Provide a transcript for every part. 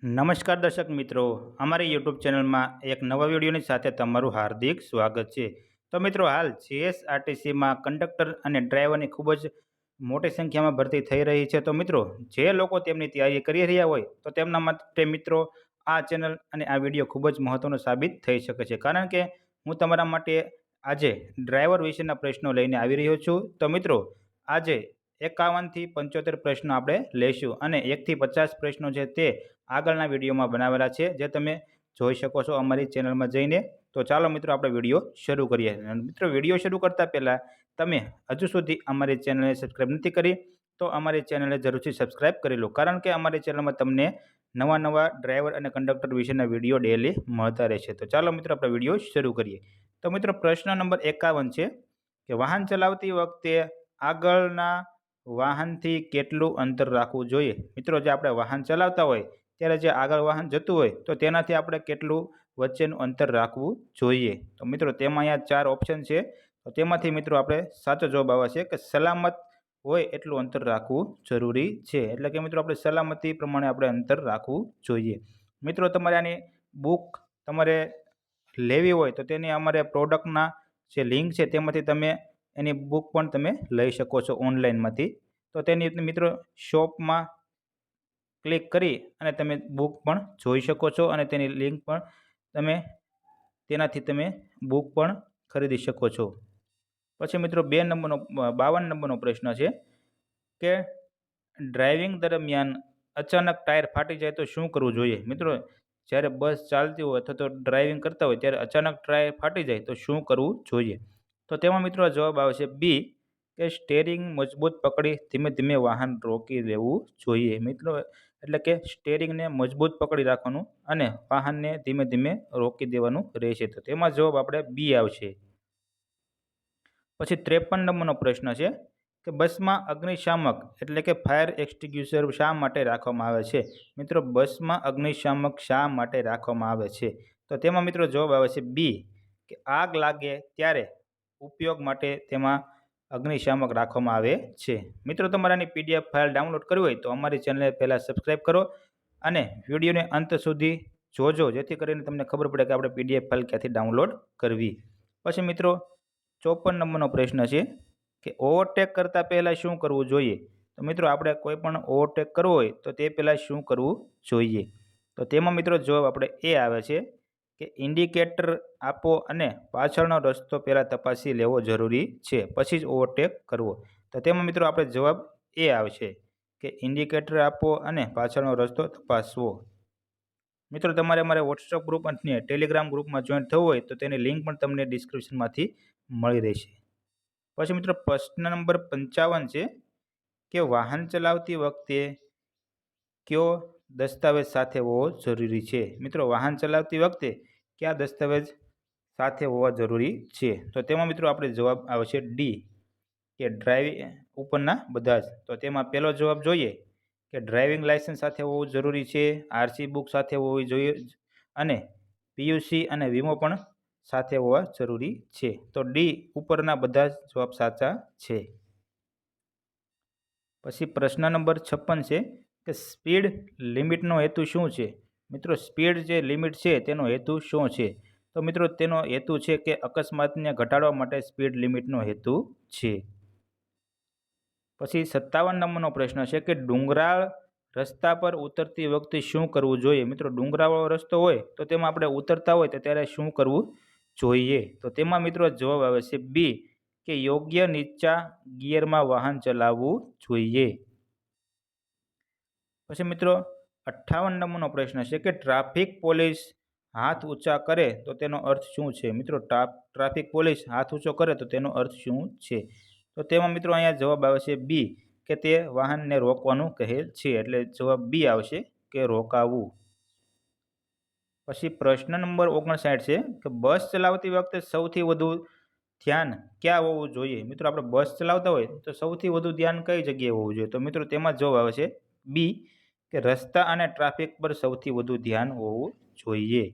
નમસ્કાર દર્શક મિત્રો, અમારી યુટ્યુબ ચેનલમાં એક નવા વિડીયોની સાથે તમારું હાર્દિક સ્વાગત છે। તો મિત્રો, હાલ જીએસઆરટીસીમાં કંડક્ટર અને ડ્રાઈવરની ખૂબ જ મોટી સંખ્યામાં ભરતી થઈ રહી છે। તો મિત્રો, જે લોકો તેમની તૈયારી કરી રહ્યા હોય તો તેમના માટે મિત્રો આ ચેનલ અને આ વિડીયો ખૂબ જ મહત્વનો સાબિત થઈ શકે છે, કારણ કે હું તમારા માટે આજે ડ્રાઈવર વિશેના પ્રશ્નો લઈને આવી રહ્યો છું। તો મિત્રો, આજે 51 થી 75 પ્રશ્નો આપણે લઈશું અને 1 થી 50 પ્રશ્નો છે તે આગળના વિડીયોમાં બનાવેલા છે, જે તમે જોઈ શકો છો અમારી ચેનલમાં જઈને। તો ચાલો મિત્રો, આપણે વિડીયો શરૂ કરીએ। મિત્રો, વિડીયો શરૂ કરતા પહેલાં તમે હજુ સુધી અમારી ચેનલને સબસ્ક્રાઈબ નથી કરી તો અમારી ચેનલને જરૂરથી સબસ્ક્રાઈબ કરી લો, કારણ કે અમારી ચેનલમાં તમને નવા ડ્રાઈવર અને કંડક્ટર વિશેના વિડીયો ડેલી મળતા રહેશે। તો ચાલો મિત્રો, આપણે વિડીયો શરૂ કરીએ। તો મિત્રો, પ્રશ્ન નંબર 51 છે કે વાહન ચલાવતી વખતે આગળના વાહનથી કેટલું અંતર રાખવું જોઈએ। મિત્રો, જે આપણે વાહન ચલાવતા હોય ત્યારે જે આગળ વાહન જતું હોય તો તેનાથી આપણે કેટલું વચ્ચેનું અંતર રાખવું જોઈએ। તો મિત્રો, તેમાં અહીંયા 4 ઓપ્શન છે, તો તેમાંથી મિત્રો આપણે સાચો જવાબ આવે છે કે સલામત હોય એટલું અંતર રાખવું જરૂરી છે, એટલે કે મિત્રો આપણે સલામતી પ્રમાણે આપણે અંતર રાખવું જોઈએ। મિત્રો, તમારે આની બુક તમારે લેવી હોય તો તેની અમારે પ્રોડક્ટના જે લિંક છે તેમાંથી તમે એની બુક પણ તમે લઈ શકો છો ઓનલાઈનમાંથી। તો તેની મિત્રો શોપમાં ક્લિક કરી અને તમે બુક પણ જોઈ શકો છો અને તેની લિંક પણ તમે તેનાથી તમે બુક પણ ખરીદી શકો છો। પછી મિત્રો 52 નંબરનો પ્રશ્ન છે કે ડ્રાઇવિંગ દરમિયાન અચાનક ટાયર ફાટી જાય તો શું કરવું જોઈએ। મિત્રો, જ્યારે બસ ચાલતી હોય અથવા તો ડ્રાઇવિંગ કરતા હોય ત્યારે અચાનક ટાયર ફાટી જાય તો શું કરવું જોઈએ। તો તેમાં મિત્રો જવાબ આવશે બી, કે સ્ટેરિંગ મજબૂત પકડી ધીમે ધીમે વાહન રોકી લેવું જોઈએ। મિત્રો, એટલે કે સ્ટેરિંગને મજબૂત પકડી રાખવાનું અને વાહનને ધીમે ધીમે રોકી દેવાનું રહેશે। તો તેમાં જવાબ આપણે બી આવશે। પછી 53 નંબરનો પ્રશ્ન છે કે બસમાં અગ્નિશામક એટલે કે ફાયર એક્સટિંગ્યુશર શા માટે રાખવામાં આવે છે। મિત્રો, બસમાં અગ્નિશામક શા માટે રાખવામાં આવે છે? તો તેમાં મિત્રો જવાબ આવે છે બી, કે આગ લાગે ત્યારે ઉપયોગ માટે તેમાં અગ્નિશામક રાખવામાં આવે છે। મિત્રો, તમારાની પીડીએફ ફાઇલ ડાઉનલોડ કરવી હોય તો અમારી ચેનલને પહેલાં સબસ્ક્રાઈબ કરો અને વિડીયોને અંત સુધી જોજો, જેથી કરીને તમને ખબર પડે કે આપણે પીડીએફ ફાઇલ ક્યાંથી ડાઉનલોડ કરવી। પછી મિત્રો 54 નંબરનો પ્રશ્ન છે કે ઓવરટેક કરતાં પહેલાં શું કરવું જોઈએ। તો મિત્રો, આપણે કોઈ પણ ઓવરટેક કરવો હોય તો તે પહેલાં શું કરવું જોઈએ। તો તેમાં મિત્રો જવાબ આપણે એ આવે છે કે ઇન્ડિકેટર આપો અને પાછળનો રસ્તો પહેલાં તપાસી લેવો જરૂરી છે, પછી જ ઓવરટેક કરવો। તો તેમાં મિત્રો આપણે જવાબ એ આવશે કે ઇન્ડિકેટર આપો અને પાછળનો રસ્તો તપાસવો। મિત્રો, તમારે અમારે વોટ્સઅપ ગ્રુપ અને ટેલિગ્રામ ગ્રુપમાં જોઈન થવું હોય તો તેની લિંક પણ તમને ડિસ્ક્રિપ્શનમાંથી મળી રહેશે। પછી મિત્રો પ્રશ્ન નંબર 55 છે કે વાહન ચલાવતી વખતે કયો દસ્તાવેજ સાથે હોવો જરૂરી છે। મિત્રો, વાહન ચલાવતી વખતે કયા દસ્તાવેજ સાથે હોવા જરૂરી છે? તો તેમાં મિત્રો આપણે જવાબ આવશે ડી, કે ડ્રાઇવિંગ ઉપરના બધા જ। તો તેમાં પહેલો જવાબ જોઈએ કે ડ્રાઇવિંગ લાયસન્સ સાથે હોવું જરૂરી છે, આરસી બુક સાથે હોવી જોઈએ અને પીયુસી અને વીમો પણ સાથે હોવા જરૂરી છે। તો ડી ઉપરના બધા જ જવાબ સાચા છે। પછી પ્રશ્ન નંબર 56 છે કે સ્પીડ લિમિટનો હેતુ શું છે। મિત્રો, સ્પીડ જે લિમિટ છે તેનો હેતુ શું છે? તો મિત્રો, તેનો હેતુ છે કે અકસ્માતને ઘટાડવા માટે સ્પીડ લિમિટનો હેતુ છે। પછી 57 નંબરનો પ્રશ્ન છે કે ડુંગરાળ રસ્તા પર ઉતરતી વખતે શું કરવું જોઈએ। મિત્રો, ડુંગરાળવાળો રસ્તો હોય તો તેમાં આપણે ઉતરતા હોય તો ત્યારે શું કરવું જોઈએ? તો તેમાં મિત્રો જવાબ આવે છે બી, કે યોગ્ય નીચા ગિયરમાં વાહન ચલાવવું જોઈએ। પછી મિત્રો 58 નંબરનો પ્રશ્ન છે કે ટ્રાફિક પોલીસ હાથ ઊંચા કરે તો તેનો અર્થ શું છે। મિત્રો, ટ્રાફિક પોલીસ હાથ ઊંચો કરે તો તેનો અર્થ શું છે? તો તેમાં મિત્રો અહીંયા જવાબ આવે છે બી, કે તે વાહનને રોકવાનું કહે છે, એટલે જવાબ બી આવશે કે રોકાવું। પછી પ્રશ્ન નંબર 59 છે કે બસ ચલાવતી વખતે સૌથી વધુ ધ્યાન ક્યાં હોવું જોઈએ। મિત્રો, આપણે બસ ચલાવતા હોય તો સૌથી વધુ ધ્યાન કઈ જગ્યાએ હોવું જોઈએ? તો મિત્રો તેમાં જવાબ આવે છે બી, કે રસ્તા અને ટ્રાફિક પર સૌથી વધુ ધ્યાન હોવું જોઈએ।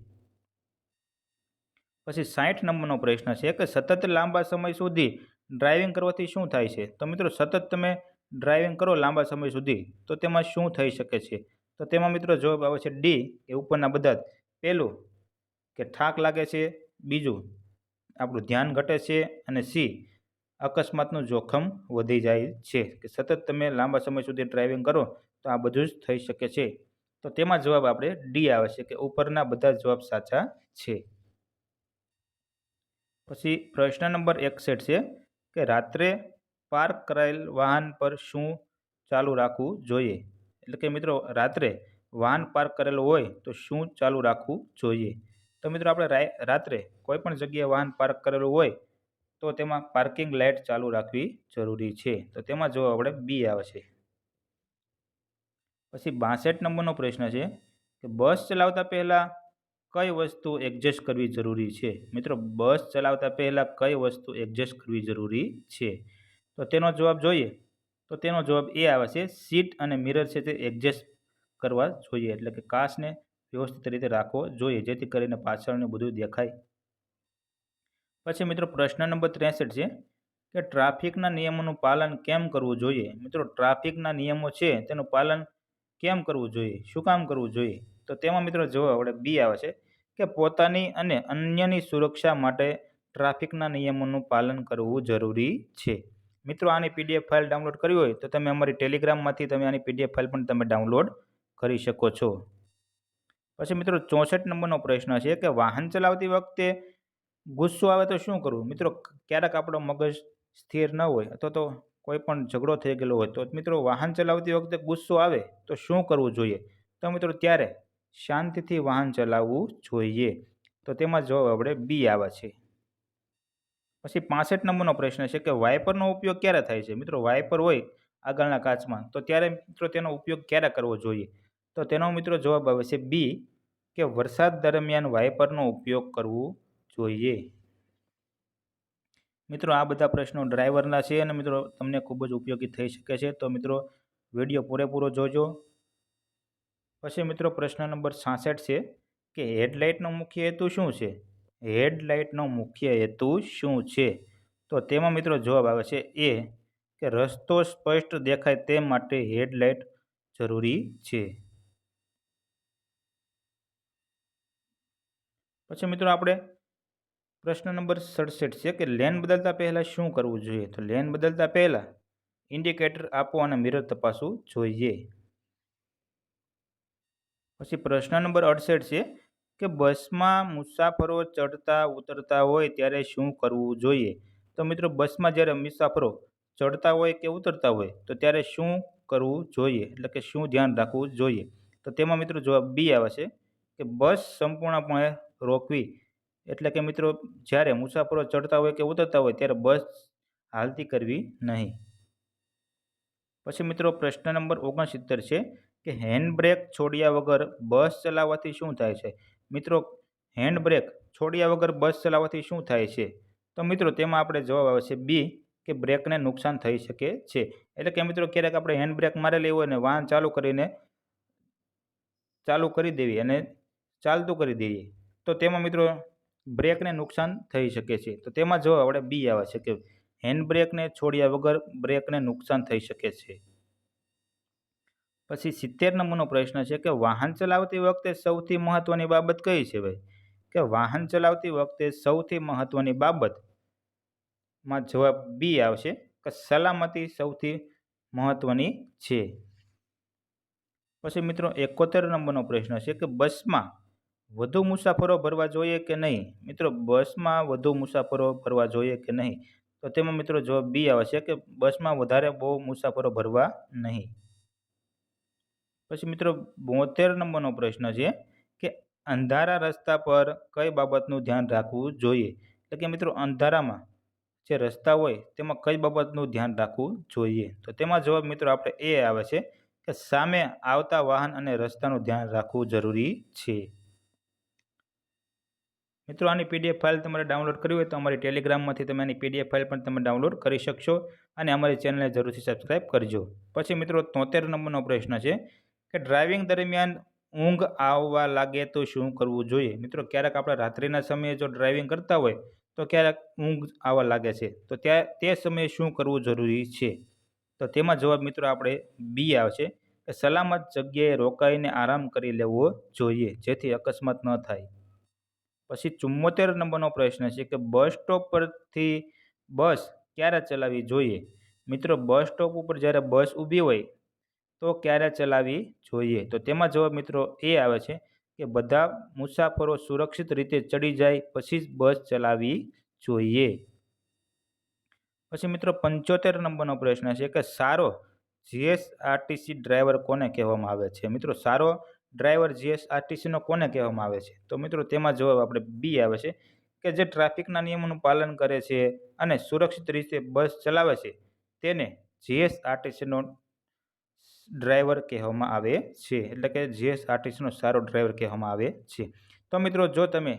પછી 60 નંબરનો પ્રશ્ન છે કે સતત લાંબા સમય સુધી ડ્રાઇવિંગ કરવાથી શું થાય છે। તો મિત્રો, સતત તમે ડ્રાઇવિંગ કરો લાંબા સમય સુધી તો તેમાં શું થઈ શકે છે? તો તેમાં મિત્રો જવાબ આવે છે ડી કે ઉપરના બધા જ. પહેલું કે થાક લાગે છે, બીજું આપણું ધ્યાન ઘટે છે, અને સી અકસ્માતનું જોખમ વધી જાય છે. કે સતત તમે લાંબા સમય સુધી ડ્રાઇવિંગ કરો તો આ બધું જ થઈ શકે છે. તો તેમાં જવાબ આપણે ડી આવે છે કે ઉપરના બધા જવાબ સાચા છે. પછી પ્રશ્ન નંબર 61 છે કે રાત્રે પાર્ક કરાયેલ વાહન પર શું ચાલુ રાખવું જોઈએ? એટલે કે મિત્રો રાત્રે વાહન પાર્ક કરેલું હોય તો શું ચાલુ રાખવું જોઈએ? તો મિત્રો આપણે રાત્રે કોઈ પણ જગ્યાએ વાહન પાર્ક કરેલું હોય તો તેમાં પાર્કિંગ લાઇટ ચાલુ રાખવી જરૂરી છે. તો તેમાં જવાબ આપણે બી આવે છે. પછી 62 નંબરનો પ્રશ્ન છે કે બસ ચલાવતા પહેલાં કઈ વસ્તુ એડજસ્ટ કરવી જરૂરી છે? મિત્રો બસ ચલાવતા પહેલાં કઈ વસ્તુ એડજસ્ટ કરવી જરૂરી છે? તો તેનો જવાબ જોઈએ તો તેનો જવાબ એ આવે છે સીટ અને મિરર છે તે એડજસ્ટ કરવા જોઈએ. એટલે કે કાચને વ્યવસ્થિત રીતે રાખવો જોઈએ જેથી કરીને પાછળનું બધું દેખાય. પછી મિત્રો પ્રશ્ન નંબર 63 છે કે ટ્રાફિકના નિયમોનું પાલન કેમ કરવું જોઈએ? મિત્રો ટ્રાફિકના નિયમો છે તેનું પાલન કેમ કરવું જોઈએ? શું કામ કરવું જોઈએ? તો તેમાં મિત્રો જવાબ આપણે બી આવે છે કે પોતાની અને અન્યની સુરક્ષા માટે ટ્રાફિકના નિયમોનું પાલન કરવું જરૂરી છે. મિત્રો આની પીડીએફ ફાઇલ ડાઉનલોડ કરવી હોય તો તમે અમારી ટેલિગ્રામમાંથી તમે આની પીડીએફ ફાઇલ પણ તમે ડાઉનલોડ કરી શકો છો. પછી મિત્રો 64 નંબરનો પ્રશ્ન છે કે વાહન ચલાવતી વખતે ગુસ્સો આવે તો શું કરવું? મિત્રો ક્યારેક આપણો મગજ સ્થિર ન હોય અથવા તો કોઈ પણ ઝઘડો થઈ ગયેલો હોય તો મિત્રો વાહન ચલાવતી વખતે ગુસ્સો આવે તો શું કરવું જોઈએ? તો મિત્રો ત્યારે શાંતિથી વાહન ચલાવવું જોઈએ. તો તેમાં જવાબ આપણે બી આવે છે. પછી 65 નંબરનો પ્રશ્ન છે કે વાઇપરનો ઉપયોગ ક્યારે થાય છે? મિત્રો વાઇપર હોય આગળના કાચમાં તો ત્યારે મિત્રો તેનો ઉપયોગ ક્યારે કરવો જોઈએ? તો તેનો મિત્રો જવાબ આવે છે બી કે વરસાદ દરમિયાન વાઇપરનો ઉપયોગ કરવો જોઈએ. મિત્રો આ બધા પ્રશ્નો ડ્રાઈવરના છે અને મિત્રો તમને ખૂબ જ ઉપયોગી થઈ શકે છે. તો મિત્રો વિડીયો પૂરેપૂરો જોજો. પછી મિત્રો પ્રશ્ન નંબર 66 છે કે હેડલાઇટનો મુખ્ય હેતુ શું છે? હેડલાઇટનો મુખ્ય હેતુ શું છે? તો તેમાં મિત્રો જવાબ આવે છે એ કે રસ્તો સ્પષ્ટ દેખાય તે માટે હેડલાઇટ જરૂરી છે. પછી મિત્રો આપણે પ્રશ્ન નંબર 67 છે કે લેન બદલતા પહેલાં શું કરવું જોઈએ? તો લેન બદલતા પહેલાં ઇન્ડિકેટર આપો અને મિરર તપાસવું જોઈએ. પછી પ્રશ્ન નંબર 68 છે કે બસમાં મુસાફરો ચડતા ઉતરતા હોય ત્યારે શું કરવું જોઈએ? તો મિત્રો બસમાં જ્યારે મુસાફરો ચડતા હોય કે ઉતરતા હોય તો ત્યારે શું કરવું જોઈએ? એટલે કે શું ધ્યાન રાખવું જોઈએ? તો તેમાં મિત્રો જવાબ બી આવે છે કે બસ સંપૂર્ણપણે રોકવી. એટલે કે મિત્રો જ્યારે મુસાફરો ચડતા હોય કે ઉતરતા હોય ત્યારે બસ હાલતી કરવી નહીં. પછી મિત્રો પ્રશ્ન નંબર 69 છે કે હેન્ડબ્રેક છોડ્યા વગર બસ ચલાવવાથી શું થાય છે? મિત્રો હેન્ડબ્રેક છોડ્યા વગર બસ ચલાવવાથી શું થાય છે? તો મિત્રો તેમાં આપણે જવાબ આવે છે બી કે બ્રેકને નુકસાન થઈ શકે છે. એટલે કે મિત્રો ક્યારેક આપણે હેન્ડબ્રેક મારેલી હોય અને વાહન ચાલુ કરી દેવી અને ચાલતું કરી દઈએ તો તેમાં મિત્રો બ્રેકને નુકસાન થઈ શકે છે. તો તેમાં જવાબ આપણે બી આવે છે કે હેન્ડબ્રેકને છોડ્યા વગર બ્રેકને નુકસાન થઈ શકે છે. પછી 70 નંબરનો પ્રશ્ન છે કે વાહન ચલાવતી વખતે સૌથી મહત્વની બાબત કઈ છે ભાઈ? કે વાહન ચલાવતી વખતે સૌથી મહત્વની બાબતમાં જવાબ બી આવશે કે સલામતી સૌથી મહત્વની છે. પછી મિત્રો 71 નંબરનો પ્રશ્ન છે કે બસમાં વધુ મુસાફરો ભરવા જોઈએ કે નહીં? મિત્રો બસમાં વધુ મુસાફરો ભરવા જોઈએ કે નહીં? તો તેમાં મિત્રો જવાબ બી આવે છે કે બસમાં વધારે બહુ મુસાફરો ભરવા નહીં. પછી મિત્રો 72 નંબરનો પ્રશ્ન છે કે અંધારા રસ્તા પર કઈ બાબતનું ધ્યાન રાખવું જોઈએ? એટલે કે મિત્રો અંધારામાં જે રસ્તા હોય તેમાં કઈ બાબતનું ધ્યાન રાખવું જોઈએ? તો તેમાં જવાબ મિત્રો આપણે એ આવે છે કે સામે આવતા વાહન અને રસ્તાનું ધ્યાન રાખવું જરૂરી છે. મિત્રો આની પીડીએફ ફાઇલ તમારે ડાઉનલોડ કરવી હોય તો અમારી ટેલિગ્રામમાંથી તમે આની પીડીએફ ફાઇલ પણ તમે ડાઉનલોડ કરી શકશો અને અમારી ચેનલને જરૂરથી સબસ્ક્રાઈબ કરજો. પછી મિત્રો 73 નંબરનો પ્રશ્ન છે કે ડ્રાઇવિંગ દરમિયાન ઊંઘ આવવા લાગે તો શું કરવું જોઈએ? મિત્રો ક્યારેક આપણે રાત્રિના સમયે જો ડ્રાઇવિંગ કરતા હોય તો ક્યારેક ઊંઘ આવવા લાગે છે તો તે સમયે શું કરવું જરૂરી છે? તો તેમાં જવાબ મિત્રો આપણે બી આવશે કે સલામત જગ્યાએ રોકાઈને આરામ કરી લેવો જોઈએ, જેથી અકસ્માત ન થાય. પછી 74 નંબરનો પ્રશ્ન છે કે બસ સ્ટોપ પરથી બસ ક્યારે ચલાવવી જોઈએ? મિત્રો, બસ સ્ટોપ ઉપર જ્યારે બસ ઊભી હોય તો ક્યારે ચલાવવી જોઈએ? તો તેમાં જવાબ મિત્રો એ આવે છે કે બધા મુસાફરો સુરક્ષિત રીતે ચડી જાય પછી જ બસ ચલાવવી જોઈએ. પછી મિત્રો 75 નંબરનો પ્રશ્ન છે કે સારો જીએસઆરટીસી ડ્રાઈવર કોને કહેવામાં આવે છે? મિત્રો, સારો ડ્રાઈવર જીએસઆરટીસીનો કોને કહેવામાં આવે છે? તો મિત્રો તેમાં જવાબ આપણે બી આવે છે કે જે ટ્રાફિકના નિયમોનું પાલન કરે છે અને સુરક્ષિત રીતે બસ ચલાવે છે તેને જીએસઆરટીસીનો ડ્રાઈવર કહેવામાં આવે છે. એટલે કે જીએસઆરટીસીનો સારો ડ્રાઈવર કહેવામાં આવે છે. તો મિત્રો, જો તમે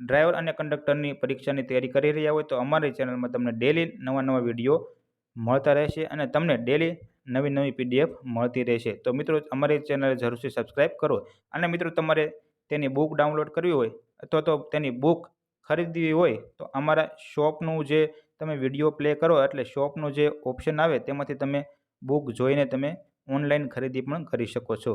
ડ્રાઈવર અને કંડક્ટરની પરીક્ષાની તૈયારી કરી રહ્યા હોય તો અમારી ચેનલમાં તમને ડેલી નવા વિડીયો મળતા રહેશે અને તમને ડેલી નવી પીડીએફ મળતી રહેશે. તો મિત્રો, અમારી ચેનલ જરૂરથી સબસ્ક્રાઈબ કરો. અને મિત્રો, તમારે તેની બુક ડાઉનલોડ કરવી હોય અથવા તો તેની બુક ખરીદવી હોય તો અમારા શોપનું જે તમે વિડીયો પ્લે કરો એટલે શોપનું જે ઓપ્શન આવે તેમાંથી તમે બુક જોઈને તમે ઓનલાઈન ખરીદી પણ કરી શકો છો.